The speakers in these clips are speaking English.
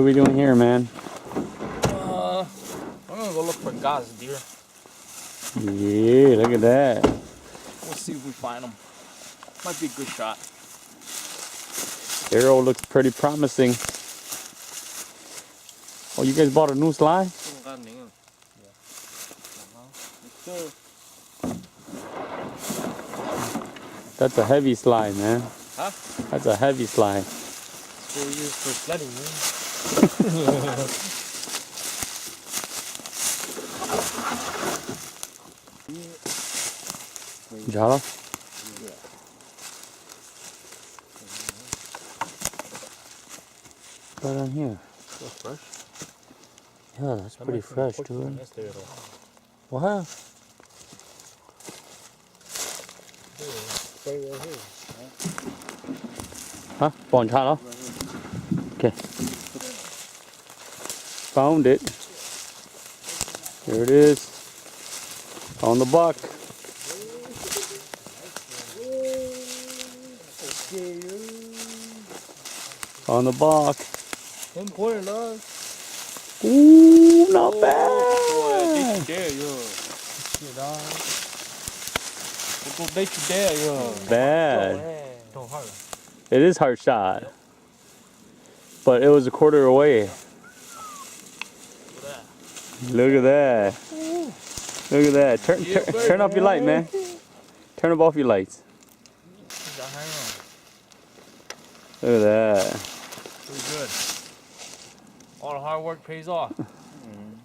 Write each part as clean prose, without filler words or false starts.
are we doing here, man? I'm gonna go look for God's deer. Yeah, look at that. We'll see if we find them. Might be a good shot. Arrow looks pretty promising. Oh, you guys bought a new slide? That's a heavy slide, man. Huh? That's a heavy slide. That's what we use for sledding, man. Jala? Yeah. Right on here. That's fresh. Yeah, that's pretty fresh, dude. What? Right here. Huh? Bòn cha đó? Okay. Found it. Here it is. On the buck. On the buck. 10 pointer, dog. Ooh, not bad. Boy, there, yo. Shit, dog. Go bet you there, yo. Bad. Don't hurt. It is hard shot. But it was a quarter away. Look at that. Look at that. Turn off your light, man. Turn off your lights. Look at that. Pretty good. All the hard work pays off.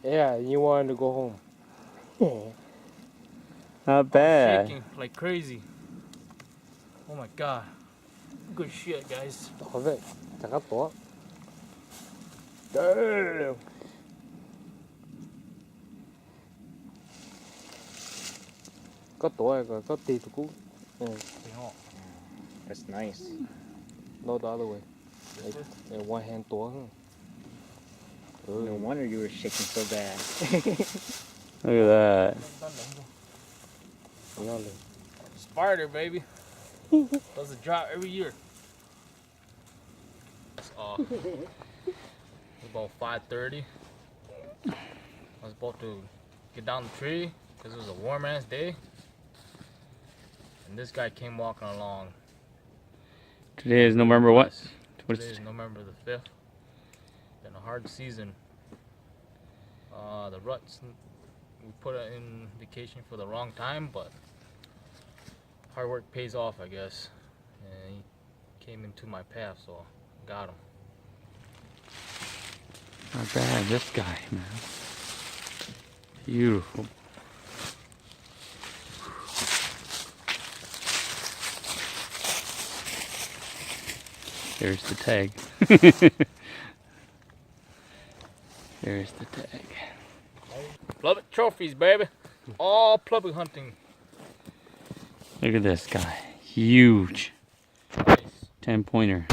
Yeah, you wanted to go home. Not bad. Shaking like crazy. Oh my god. Good shit, guys. Tỏ vậy, chẳng có tỏ. Damn. Có tỏ rồi, có tì tụ cú. That's nice. No, the other way. Like one hand tỏ. No wonder you were shaking so bad. Look at that. Spider, baby. Does a drop every year. It's about 5:30. I was about to get down the tree because it was a warm ass day. And this guy came walking along. Today is November what? Today is November the 5th. Been a hard season. The ruts, we put an indication for the wrong time, but hard work pays off, I guess. And he came into my path, so got him. Not bad, this guy, man. Beautiful. There's the tag. There's the tag. Public trophies, baby. All public hunting. Look at this guy. Huge. Nice. 10-pointer.